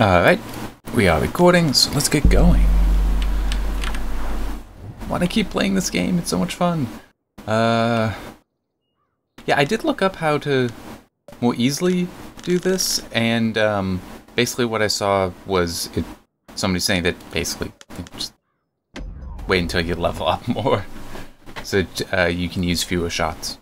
Alright, we are recording, so let's get going. Want to keep playing this game? It's so much fun. Yeah, I did look up how to more easily do this, and basically what I saw was somebody saying that basically just wait until you level up more, so you can use fewer shots.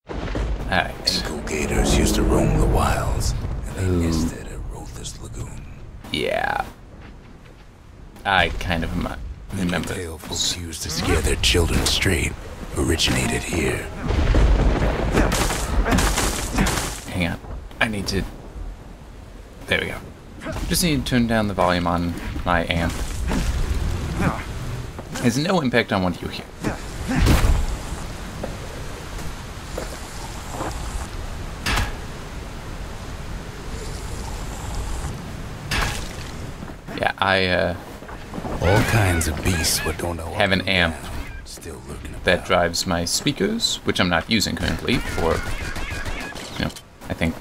Alright. Ankle gators used to roam the wilds, and they nested at Rotha's Lagoon. Yeah. I kind of remember. The tale folks used to scare their children straight originated here. Hang on. I need to... There we go. Just need to turn down the volume on my amp. Has no impact on what you hear. Yeah, all kinds of beasts what don't know have an amp still lurking about. that drives my speakers, which I'm not using currently for, I think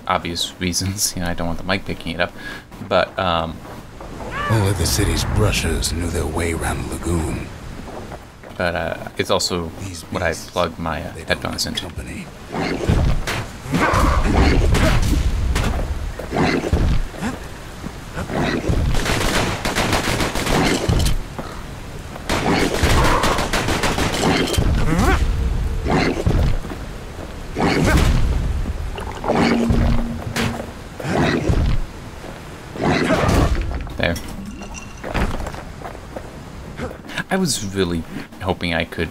obvious reasons. I don't want the mic picking it up. But Only the city's brushers knew their way around the lagoon. But it's also what I plug my headphones into. Company. There. I was really hoping I could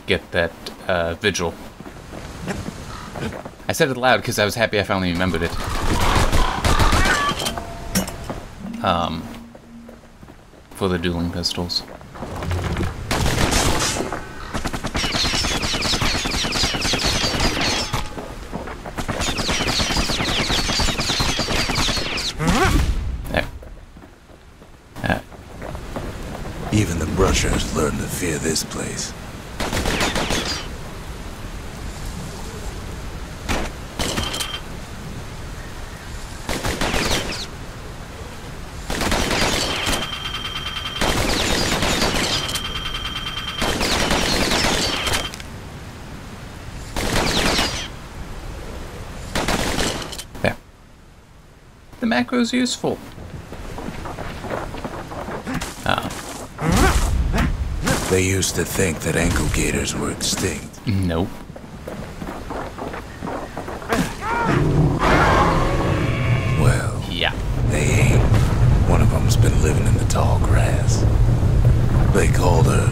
get that vigil. I said it loud because I was happy I finally remembered it. For the dueling pistols. There. Even the brushers learned to fear this place. There. The macro's useful. They used to think that ankle gators were extinct. Nope. Well, Yeah. they ain't. One of them's been living in the tall grass. They called her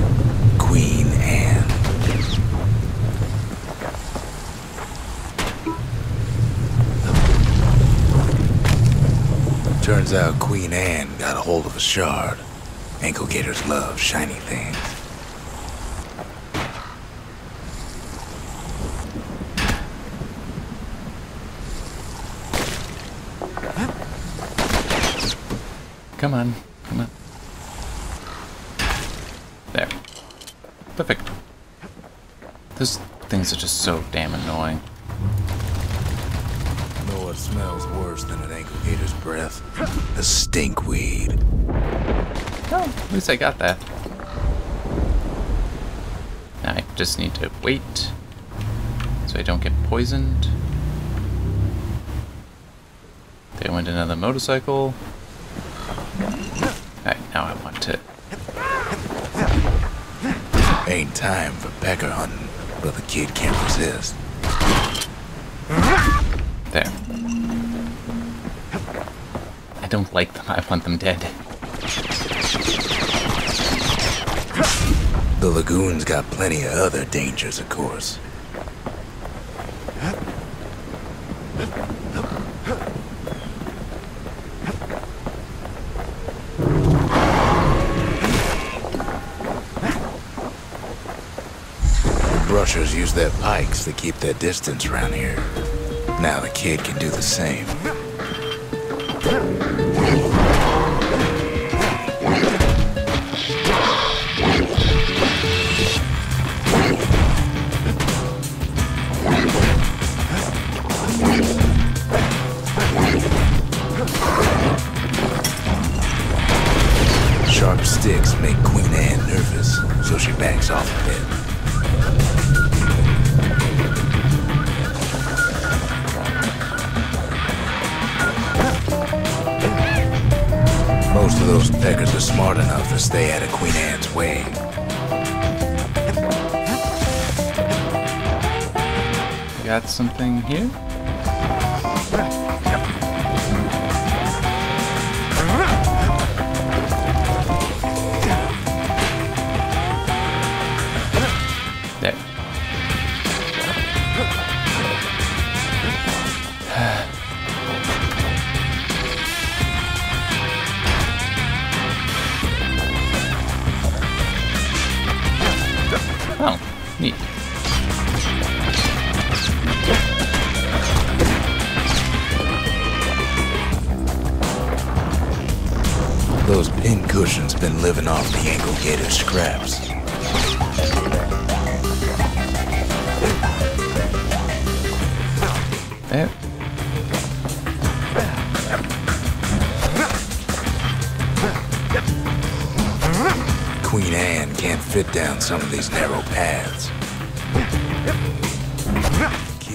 Queen Anne. Turns out Queen Anne got a hold of a shard. Ankle gators love shiny things. Come on. Come on. There. Perfect. Those things are just so damn annoying. Know what smells worse than an ankle gator's breath? The stinkweed. Oh, at least I got that. Now I just need to wait so I don't get poisoned. There went another motorcycle. Alright, now I want to... Ain't time for pecker hunting, but the kid can't resist. There. I don't like them. I want them dead. The lagoon's got plenty of other dangers, of course. The brushers use their pikes to keep their distance around here. Now the kid can do the same. she backs off a bit. Most of those peckers are smart enough to stay out of Queen Anne's way. Got something here? There. Oh, neat. Those pin cushions been living off the ankle gator scraps. There. Queen Anne can't fit down some of these narrow paths.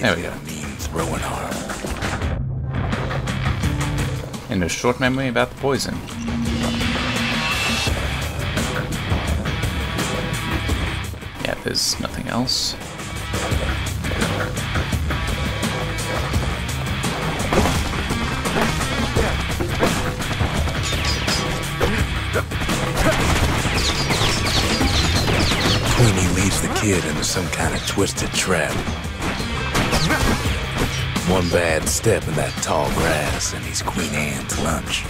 There we go. Got a mean throwing arm. And a short memory about the poison. Yeah, there's nothing else. Queenie leads the kid into some kind of twisted trap. One bad step in that tall grass and he's Queen Anne's lunch.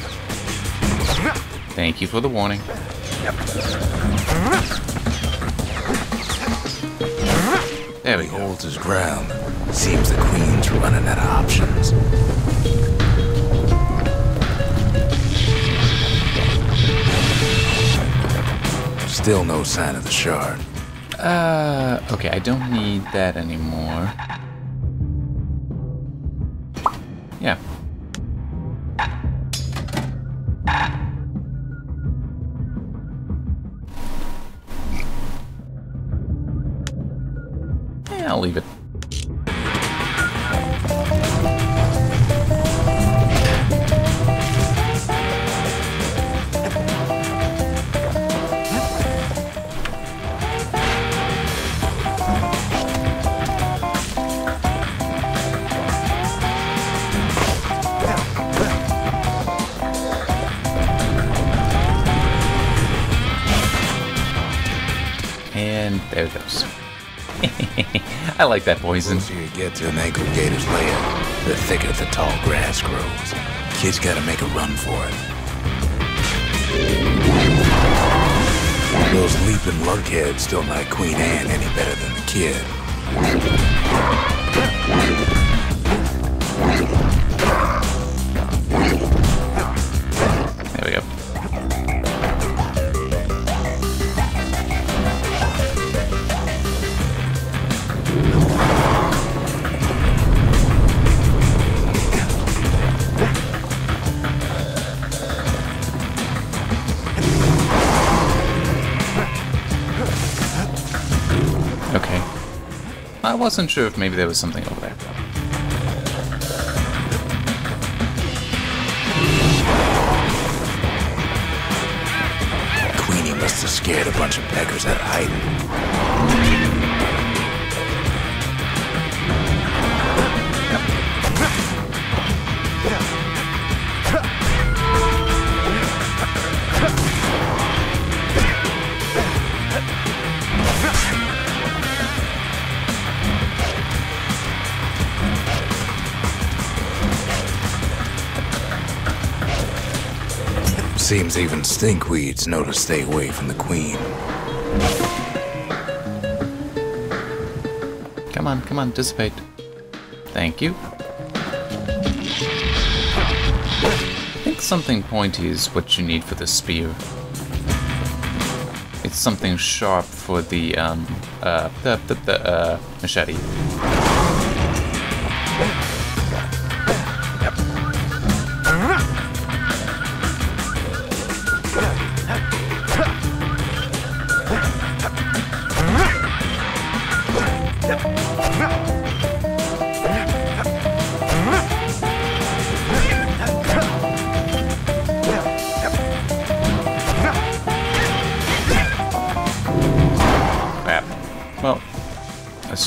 Thank you for the warning. There we He go. holds his ground. Seems the Queen's running out of options. Still no sign of the shard. Okay, I don't need that anymore. Yeah. Yeah, I'll leave it. And there it goes. I like that The poison. closer you get to an ankle gator's lair, the thicker the tall grass grows. Kid's gotta make a run for it. Those leaping lunkheads don't like Queen Anne any better than the kid. There we go. Okay. I wasn't sure if maybe there was something over there. Queenie must have scared a bunch of peckers out of hiding. Seems even stinkweeds know to stay away from the Queen. Come on, dissipate. Thank you. I think something pointy is what you need for the spear. It's something sharp for the machete.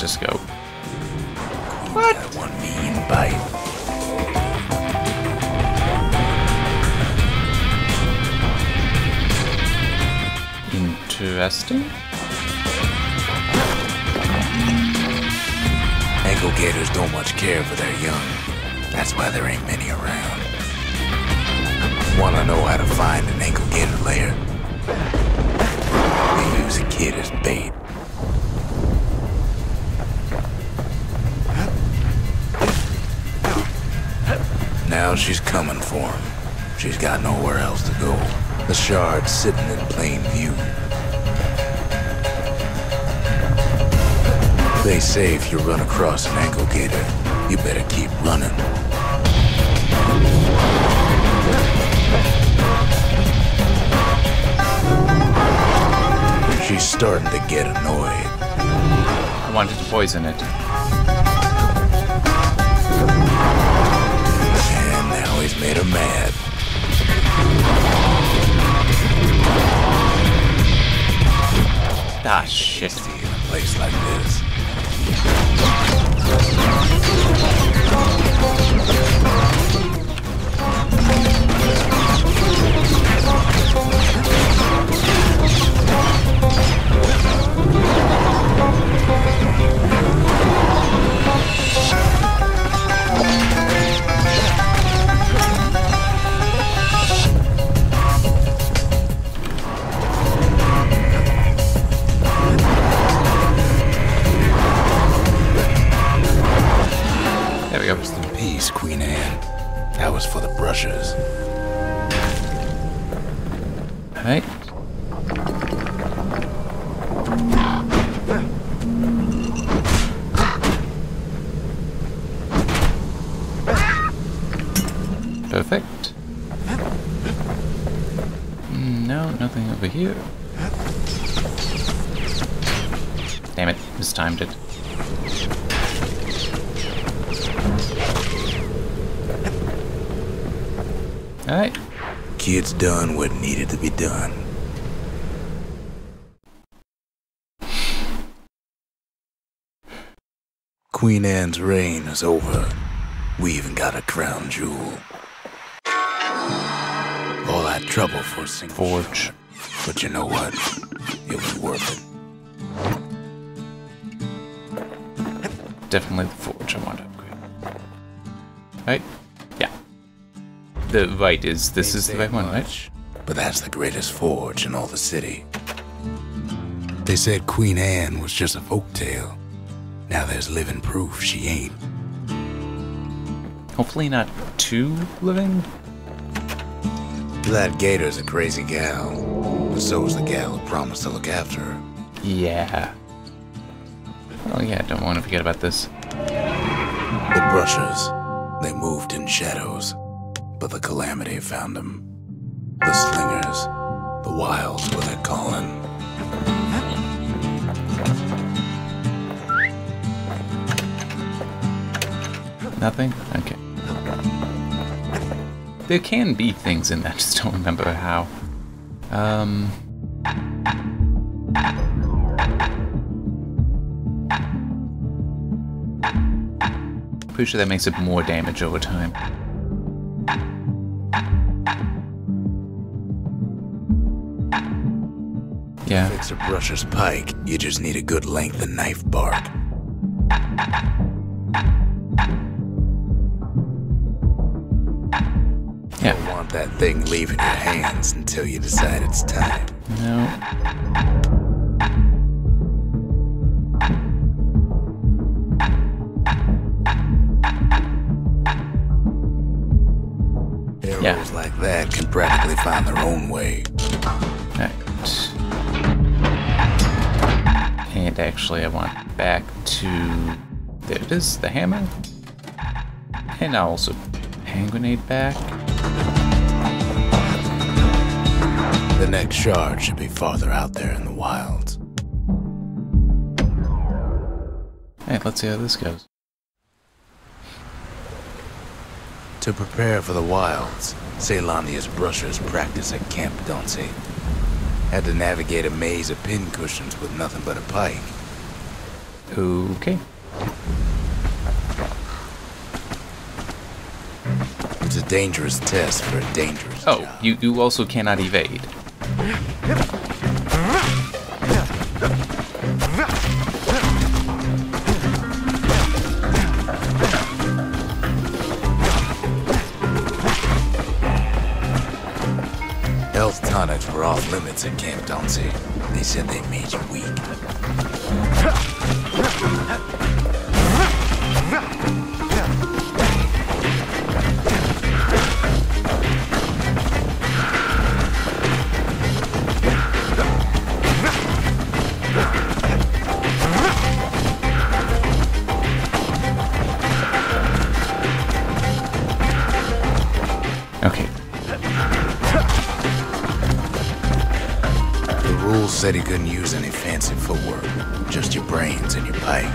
just go. What? Got one mean bite. Interesting. Ankle gators don't much care for their young. That's why there ain't many around. Wanna know how to find an ankle gator lair? They use a kid as bait. Now she's coming for him. She's got nowhere else to go. The shard's sitting in plain view. They say if you run across an ankle gator, you better keep running. She's starting to get annoyed. I wanted to poison it. And now he's made her mad. Ah, shit. In a place like this. Rest in peace, Queen Anne. That was for the brushers. Alright. Perfect. No, nothing over here. Damn it, mistimed it. Alright. Kid's done what needed to be done. Queen Anne's reign is over. We even got a crown jewel. All that trouble for a single forge. But you know what? It was worth it. Definitely the forge I want to upgrade. Right? Yeah. The right is, this is the right one, right? But that's the greatest forge in all the city. They said Queen Anne was just a folktale. Now there's living proof she ain't. Hopefully not too living. That gator's a crazy gal. But so's the gal who promised to look after her. Yeah. Oh yeah, don't want to forget about this. The brushers, they moved in shadows. But the calamity found them. The slingers, the wilds were their calling. Nothing? Okay. There can be things in that, just don't remember how. Pretty sure that makes it more damage over time. Yeah. To fix a brusher's pike, you just need a good length of knife bark. Yeah. You don't want that thing leaving your hands until you decide it's time. No. Arrows like that can practically find their own way. Right. And actually I want back to... There it is, the hammer. And I'll also hand grenade back. The next shard should be farther out there in the wilds. Hey, let's see how this goes. To prepare for the wilds, Ceylonia's brushers practice at Camp Dauncey. Had to navigate a maze of pincushions with nothing but a pike. Okay. It's a dangerous test for a dangerous Oh, job. you also cannot evade. Health tonics were off limits at Camp Dauncey. They said they made you weak. Okay. The rules said he couldn't use any fancy footwork, just your brains and your pike.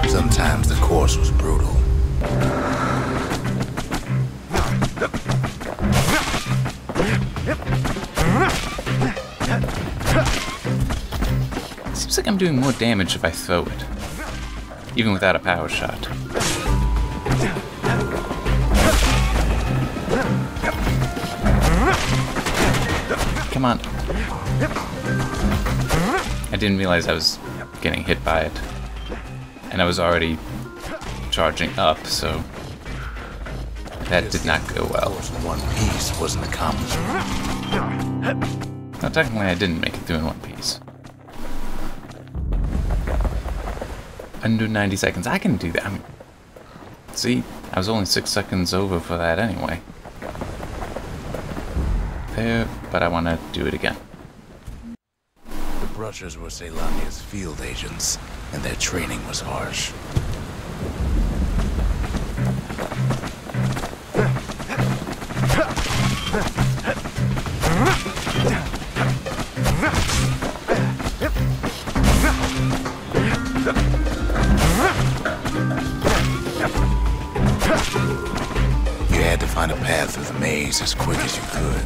Sometimes the course was brutal. Seems like I'm doing more damage if I throw it, even without a power shot. Come on. I didn't realize I was getting hit by it. And I was already charging up, so that did not go well. Course in one piece was an accomplishment. No, technically I didn't make it through in one piece. Under 90 seconds. I can do that. See, I was only 6 seconds over for that anyway. There, but I want to do it again. The Brushers were Ceylonia's field agents, and their training was harsh. You had to find a path through the maze as quick as you could.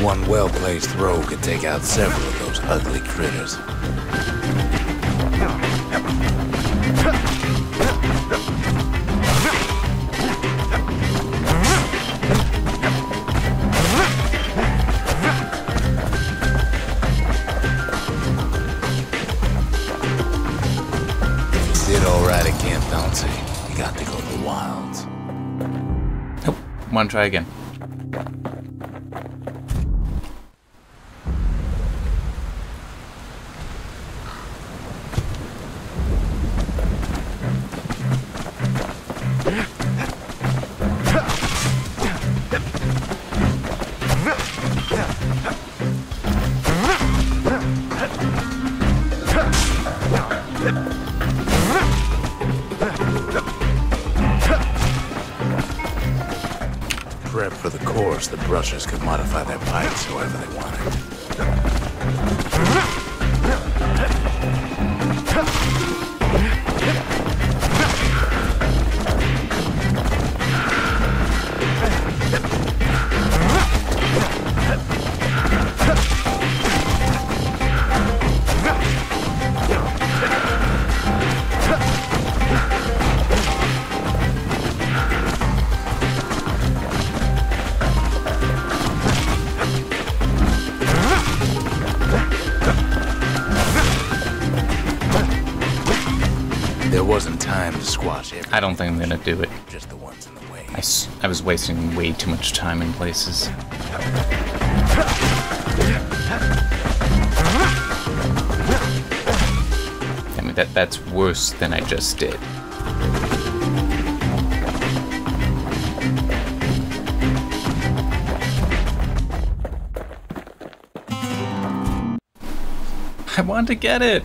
One well-placed throw could take out several of those ugly critters. If you did all right at Camp Dauncey, you got to go to the wilds. Nope. Want to try again. Prep for the course, the Brushers could modify their pikes however they wanted. There wasn't time to squash everything. I don't think I'm gonna do it. Just the ones in the way. I was wasting way too much time in places. I mean, that's worse than I just did. I want to get it.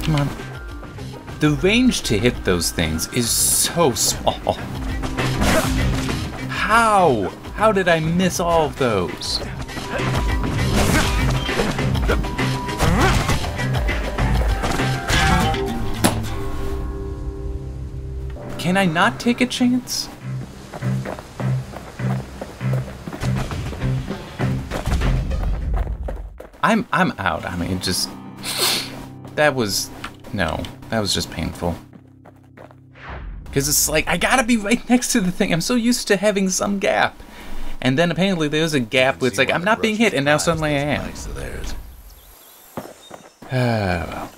Come on. The range to hit those things is so small. How? How did I miss all of those? Can I not take a chance? I'm out. I mean, just that was just painful. Because it's like I gotta be right next to the thing. I'm so used to having some gap, and then apparently there's a gap where it's like I'm not being hit, and now suddenly I am. Well.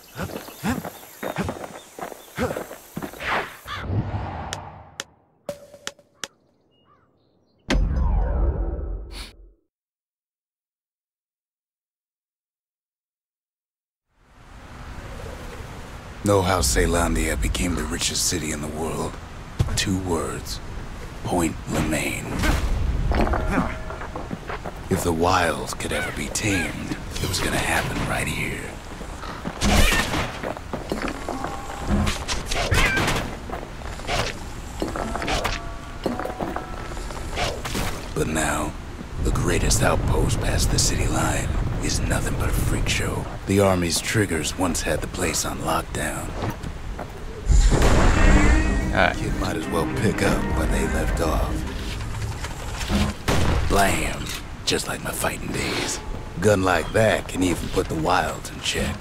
Know how Caelondia became the richest city in the world? 2 words. Point Lemaine. If the wilds could ever be tamed, it was gonna happen right here. But now, the greatest outpost past the city line is nothing but a freak show. The Army's triggers once had the place on lockdown. Kid might as well pick up where they left off. Blam! Just like my fighting days. Gun like that can even put the wilds in check.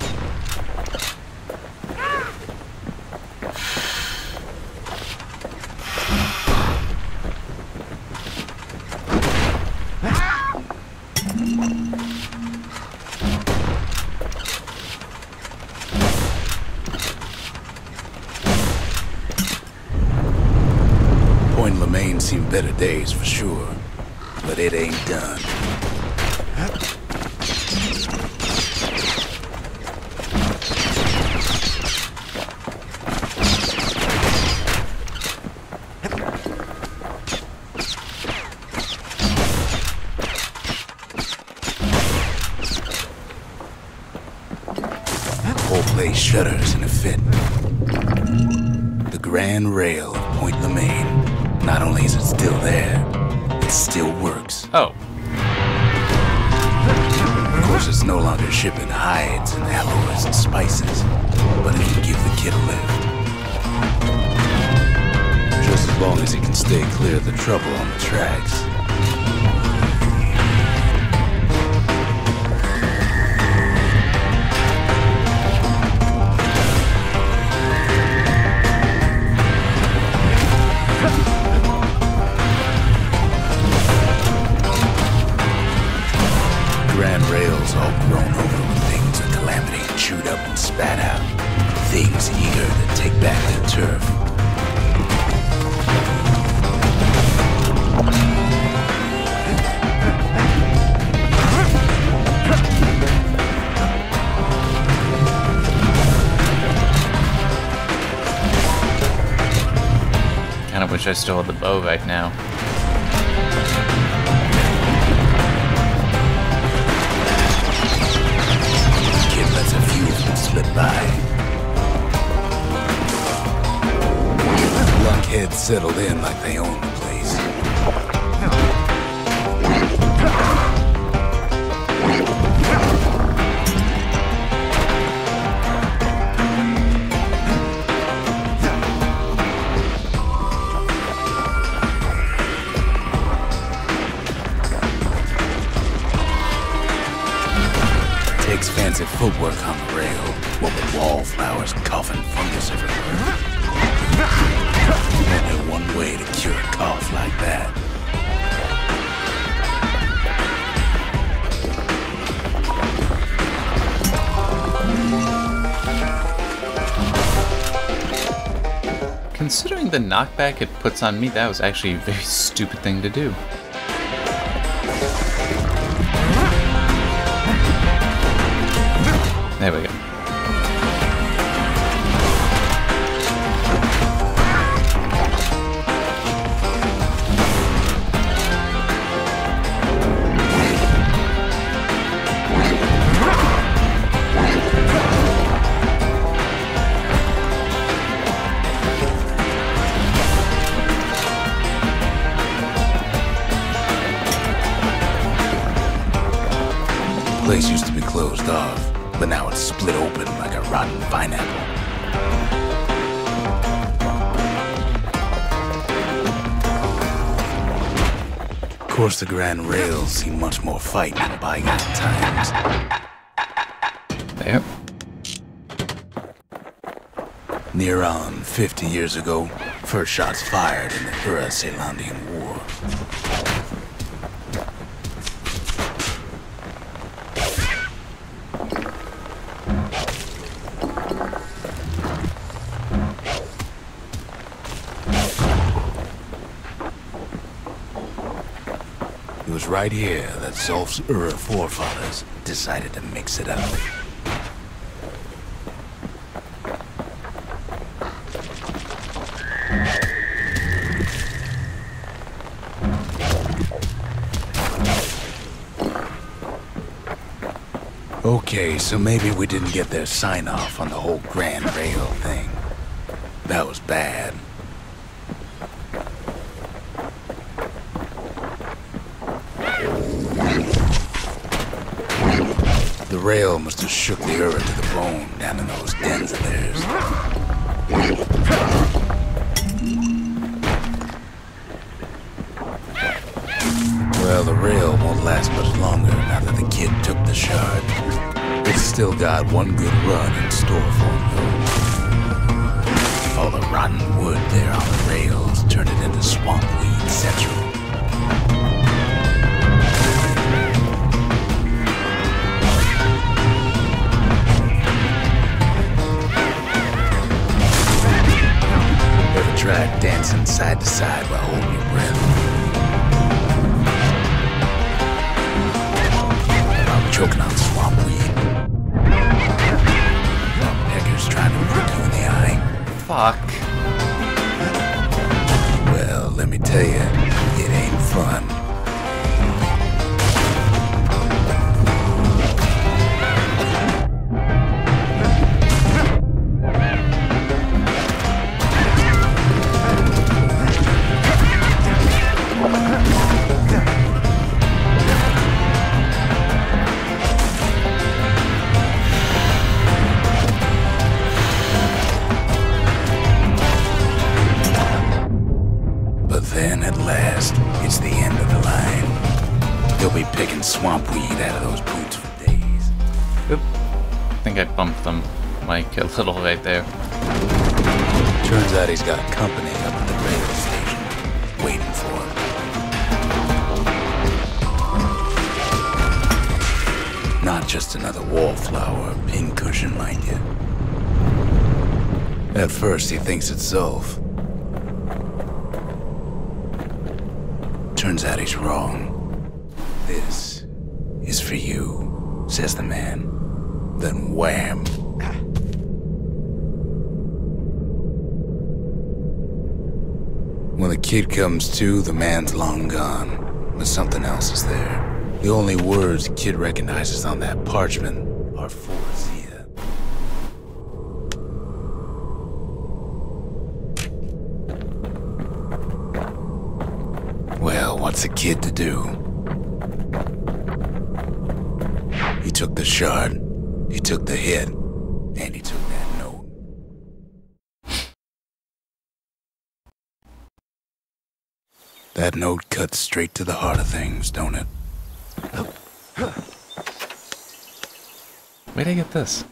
Point Lemaine seen better days for sure, but it ain't done. Whole place shudders in a fit. The grand rail of Point Lemaine. Not only is it still there, it still works. Oh. Of course, it's no longer shipping hides and alloys and spices, but it can give the kid a lift. Just as long as he can stay clear of the trouble on the tracks. Grand rails all grown over with things of calamity chewed up and spat out. Things eager to take back their turf. Kinda wish I still had the bow right now. Lets a few of them slip by. Lunkheads settled in like they own the place. takes fancy footwork on the rail, what with wallflowers coughing fungus everywhere. Only one way to cure a cough like that. Considering the knockback it puts on me, that was actually a very stupid thing to do. There we go. The place used to be closed off, but now it's split open like a rotten pineapple. Of course, the Grand Rails see much more fight in bygone times. There. Near on 50 years ago, first shots fired in the Ura-Celandian War. It was right here that Zolf's Ura forefathers decided to mix it up. Okay, so maybe we didn't get their sign-off on the whole Grand Rail thing. That was bad. The rail must have shook the Ura to the bone down in those dens of theirs. Well, the rail won't last much longer now that the kid took the shard. It's still got one good run in store for him, though. All the rotten wood there on the rails turned it into swamp weed central. Ever tried dancing side to side while holding your breath? Choking on swamp weed. Peckers trying to prick you in the eye. Fuck. Well, let me tell you, it ain't fun. Then, at last, it's the end of the line. You'll be picking swamp weed out of those boots for days. Oop. I think I bumped them like a little right there. Turns out he's got company up at the rail station, waiting for him. Not just another wallflower or pincushion, mind you. At first, he thinks it's Zolf. Turns out he's wrong. This is for you, says the man. Then wham. When the kid comes to, the man's long gone, but something else is there. The only words the kid recognizes on that parchment are for Zia. Well, what's a kid to do? He took the shard, he took the hit, and he took that note. That note cuts straight to the heart of things, don't it? Where'd I get this?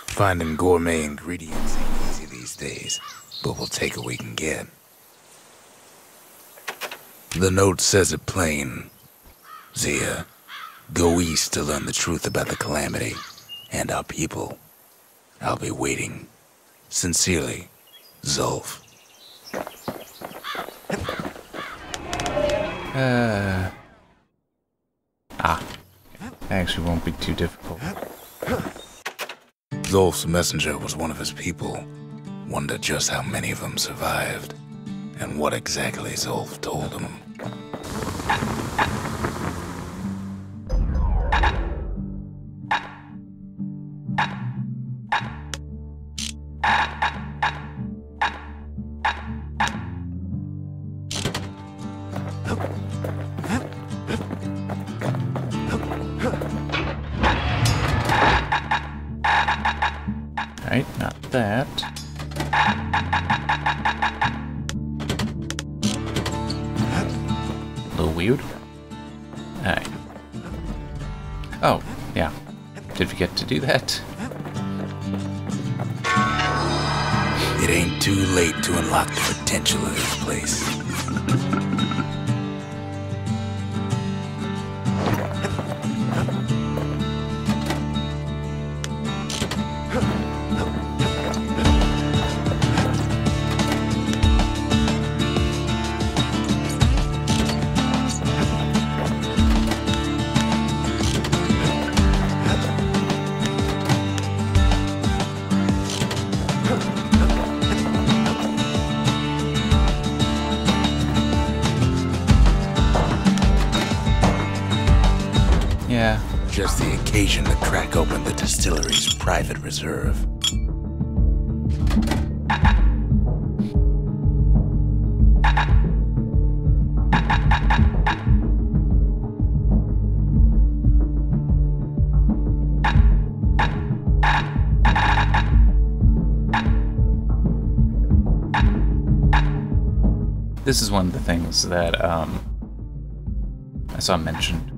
Finding gourmet ingredients ain't easy these days, but we'll take what we can get. The note says it plain. Zia, go east to learn the truth about the calamity and our people. I'll be waiting. Sincerely, Zulf. Actually won't be too difficult. Zulf's messenger was one of his people. Wonder just how many of them survived, and what exactly Zulf told him. Alright, not that. A little weird. Alright. Oh, yeah. Did forget to do that. It ain't too late to unlock the potential of this place. Yeah. Just the occasion to crack open the distillery's private reserve. This is one of the things that I saw mentioned.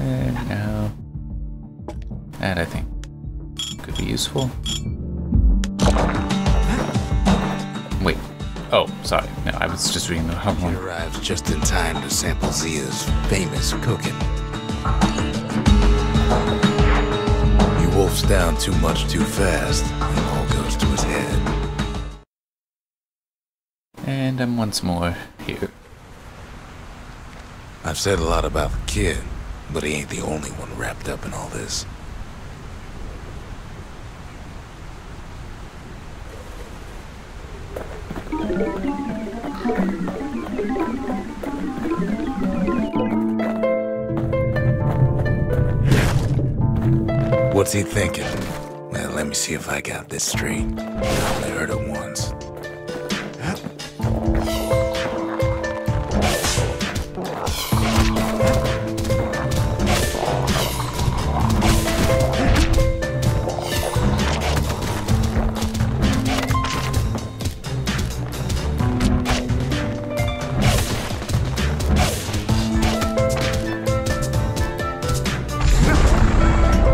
And now, that I think could be useful. Wait. Oh, sorry. No, I was just reading the wrong He one. arrives just in time to sample Zia's famous cooking. He wolfs down too much too fast, and all goes to his head. And I'm once more here. I've said a lot about the kid, but he ain't the only one wrapped up in all this. What's he thinking? Well, let me see if I got this straight. I only heard it once.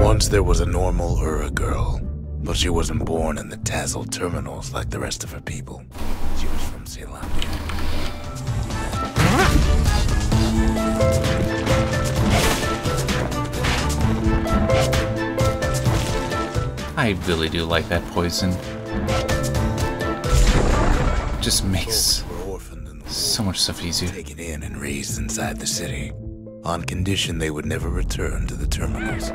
Once there was a normal Ura girl, but she wasn't born in the Tazzle terminals like the rest of her people. She was from Ceylon. I really do like that poison. Just makes Folks were orphaned in the so much stuff easier. taken in and raised inside the city, on condition they would never return to the terminals.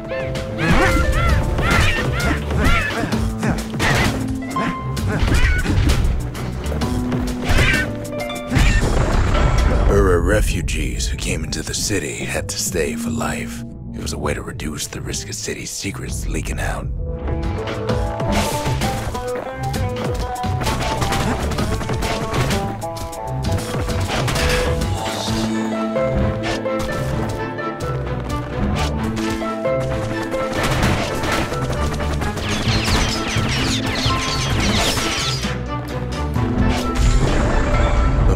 Ura refugees who came into the city had to stay for life. It was a way to reduce the risk of city secrets leaking out.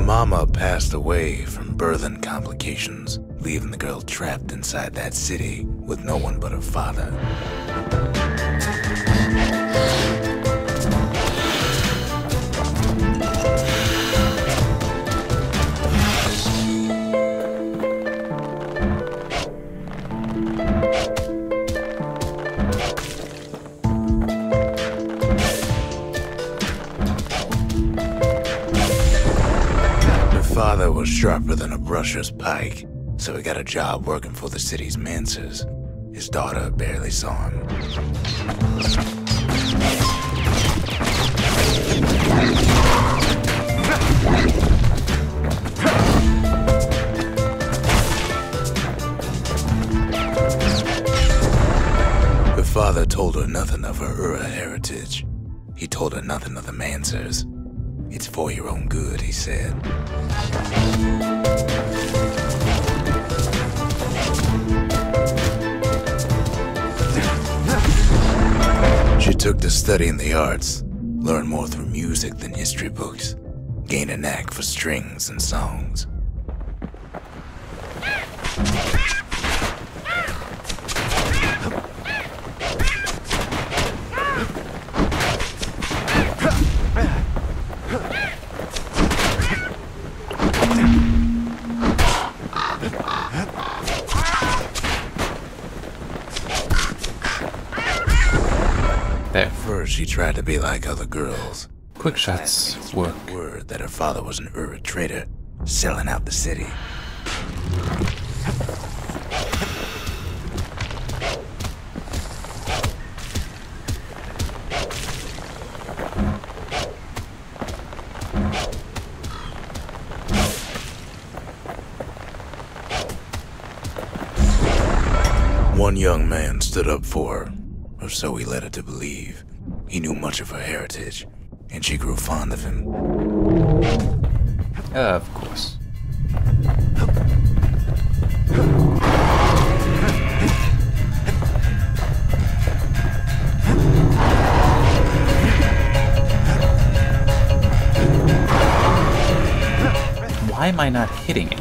Mama passed away from birthing complications, leaving the girl trapped inside that city with no one but her father. Father was sharper than a brusher's pike, so he got a job working for the city's mancers. His daughter barely saw him. Her father told her nothing of her Ura heritage. He told her nothing of the mancers. It's for your own good, he said. She took to studying the arts, learned more through music than history books, gained a knack for strings and songs. There. First, she tried to be like other girls. Quick shots work. Word that her father was an Ura trader, selling out the city. One young man stood up for her, or so he led her to believe. He knew much of her heritage, and she grew fond of him. Of course. Why am I not hitting it?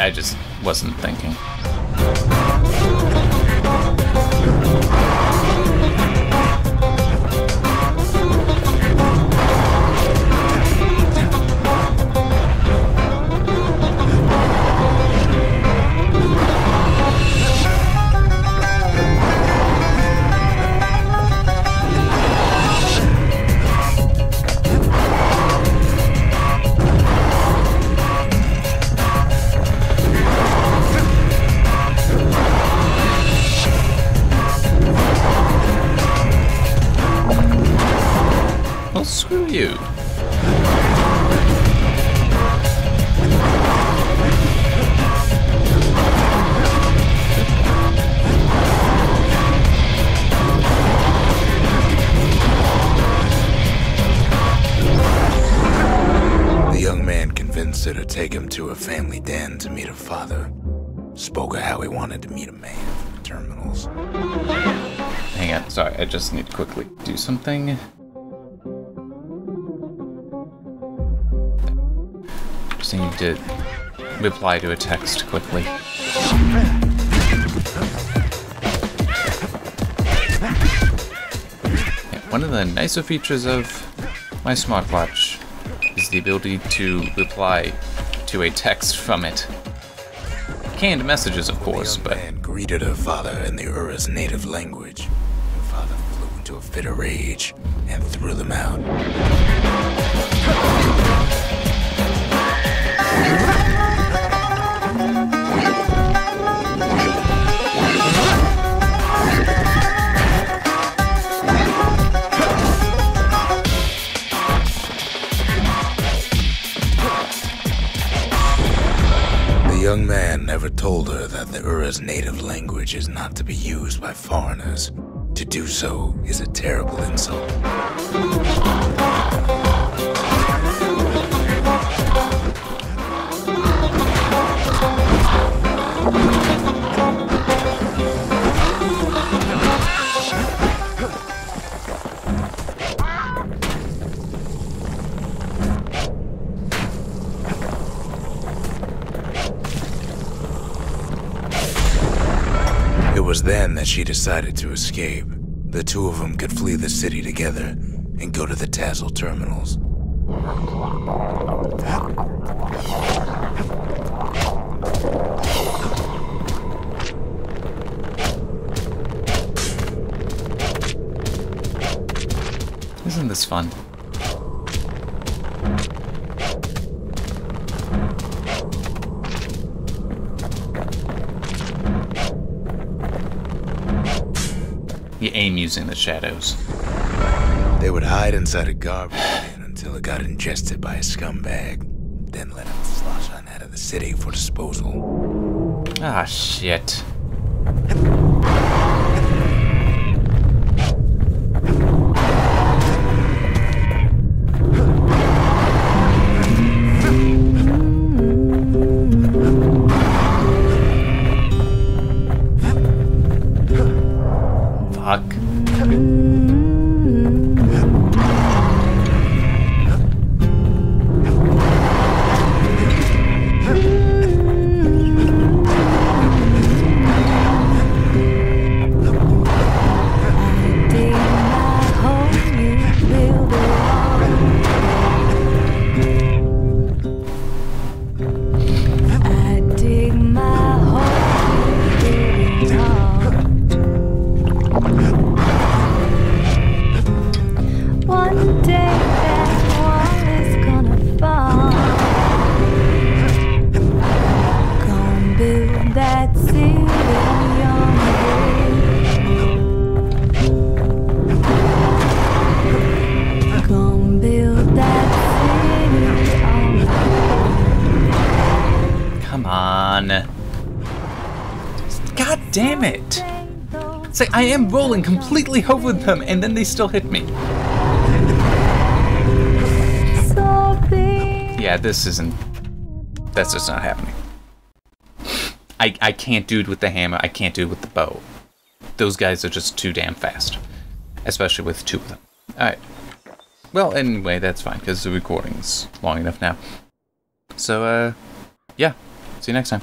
I just wasn't thinking. Well, screw you. The young man convinced her to take him to her family den to meet her father. Spoke of how he wanted to meet a man from the terminals. Hang on, sorry, I just need to quickly do something. Just need to reply to a text quickly. One of the nicer features of my smartwatch is the ability to reply to a text from it. Canned messages, of course, The but... young man greeted her father in the Ura's native language. Her father flew into a fit of rage and threw them out. The young man never told told her that the Ura's native language is not to be used by foreigners. To do so is a terrible insult. It was then that she decided to escape. The two of them could flee the city together and go to the Tassel terminals. Isn't this fun? You aim using the shadows. They would hide inside a garbage can until it got ingested by a scumbag, then let him slosh on out of the city for disposal. Ah, shit. Fuck. God damn it! It's like I am rolling completely over them and then they still hit me. Yeah, this isn't... That's just not happening. I can't do it with the hammer, I can't do it with the bow. Those guys are just too damn fast. Especially with two of them. Alright. Well, anyway, that's fine, because the recording's long enough now. So, yeah. See you next time.